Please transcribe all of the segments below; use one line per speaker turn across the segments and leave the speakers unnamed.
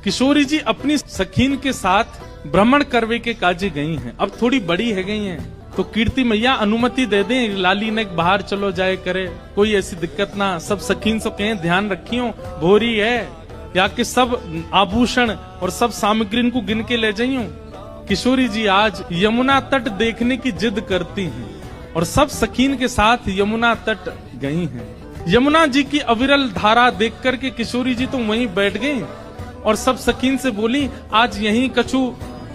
किशोरी जी अपनी सखीन के साथ भ्रमण करवे के काजे गई हैं। अब थोड़ी बड़ी है गई हैं, तो कीर्ति मैया अनुमति दे दें, लाली ने बाहर चलो जाए करे, कोई ऐसी दिक्कत ना। सब सखीन से कहें ध्यान रखियो, भोरी है, या कि सब आभूषण और सब सामग्री को गिन के ले जाइयो। किशोरी जी आज यमुना तट देखने की जिद करती हैं और सब सखीन के साथ यमुना तट गई हैं। यमुना जी की अविरल धारा देख करके किशोरी जी तो वहीं बैठ गई और सब सखीन से बोली, आज यहीं कछु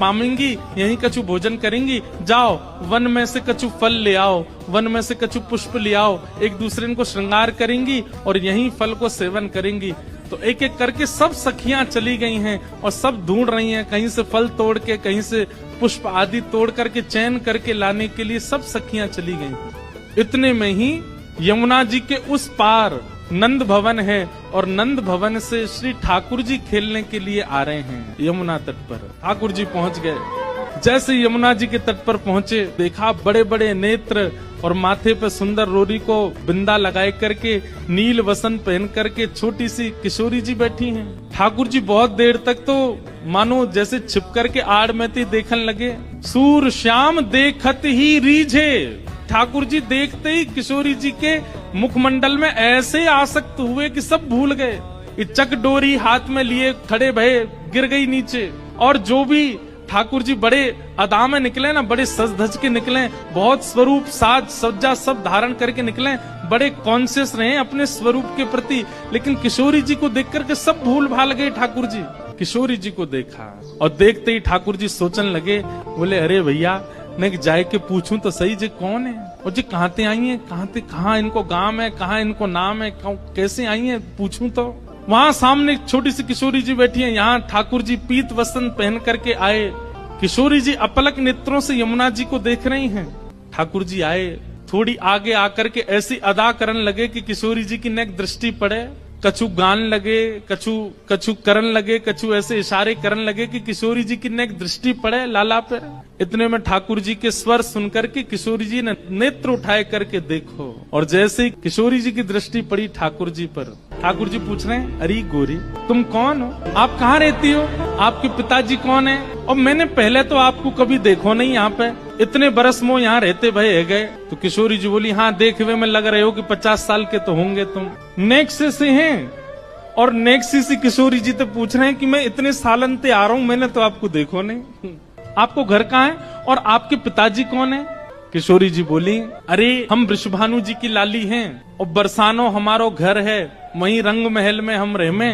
पामेंगी, यहीं कछु भोजन करेंगी, जाओ वन में से कछु फल ले आओ, वन में से कछु पुष्प ले आओ, एक दूसरे को श्रृंगार करेंगी और यहीं फल को सेवन करेंगी। तो एक एक करके सब सखियां चली गई हैं और सब ढूंढ रही हैं, कहीं से फल तोड़ के, कहीं से पुष्प आदि तोड़ करके चयन करके लाने के लिए सब सखियां चली गई। इतने में ही यमुना जी के उस पार नंद भवन है और नंद भवन से श्री ठाकुर जी खेलने के लिए आ रहे हैं यमुना तट पर। ठाकुर जी पहुंच गए। जैसे यमुना जी के तट पर पहुंचे, देखा बड़े बड़े नेत्र और माथे पे सुंदर रोरी को बिंदा लगाए करके, नील वसन पहन करके छोटी सी किशोरी जी बैठी हैं। ठाकुर जी बहुत देर तक तो मानो जैसे छिप करके आड़ में देखने लगे। सूर श्याम देखत ही रीझे। ठाकुर जी देखते ही किशोरी जी के मुखमंडल में ऐसे आसक्त हुए कि सब भूल गए। चक डोरी हाथ में लिए खड़े भये, गिर गई नीचे। और जो भी ठाकुर जी बड़े अदा में निकले ना, बड़े सज धज के निकले, बहुत स्वरूप साज सज्जा सब धारण करके निकले, बड़े कॉन्शियस रहे अपने स्वरूप के प्रति। लेकिन किशोरी जी को देख करके सब भूल भाल गए। ठाकुर जी किशोरी जी को देखा और देखते ही ठाकुर जी सोचने लगे, बोले अरे भैया मैं जाए के पूछूं तो सही जी कौन है, और जी कहाँ ते आई है, कहाँ इनको गांव है, कहाँ इनको नाम है, कैसे आई है पूछूं तो। वहां सामने एक छोटी सी किशोरी जी बैठी है। यहाँ ठाकुर जी पीत वस्त्र पहन करके आए। किशोरी जी अपलक नेत्रों से यमुना जी को देख रही हैं। ठाकुर जी आए, थोड़ी आगे आकर के ऐसी अदा करने लगे कि किशोरी जी की नेक दृष्टि पड़े। कछु गान लगे, कछु करन लगे, कछु ऐसे इशारे करन लगे कि किशोरी जी की नेक दृष्टि पड़े लाला पर। इतने में ठाकुर जी के स्वर सुनकर के किशोरी जी ने नेत्र उठाए करके देखो, और जैसे ही किशोरी जी की दृष्टि पड़ी ठाकुर जी पर, ठाकुर जी पूछ रहे हैं, अरे गोरी तुम कौन हो, आप कहाँ रहती हो, आपके पिताजी कौन है, और मैंने पहले तो आपको कभी देखो नहीं यहाँ पे, इतने बरस मो यहाँ रहते भये गए। तो किशोरी जी बोली, हाँ देखवे में लग रहे हो कि 50 साल के तो होंगे तुम। नेक्स्ट से हैं, और नेक्स्ट से किशोरी जी तो पूछ रहे हैं कि मैं इतने सालन से आ रहा हूँ, मैंने तो आपको देखो नहीं, आपको घर कहाँ है और आपके पिताजी कौन है। किशोरी जी बोली, अरे हम वृषभानु जी की लाली हैं और बरसानो हमारो घर है, वहीं रंग महल में हम रहमे,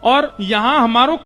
और यहाँ हमारो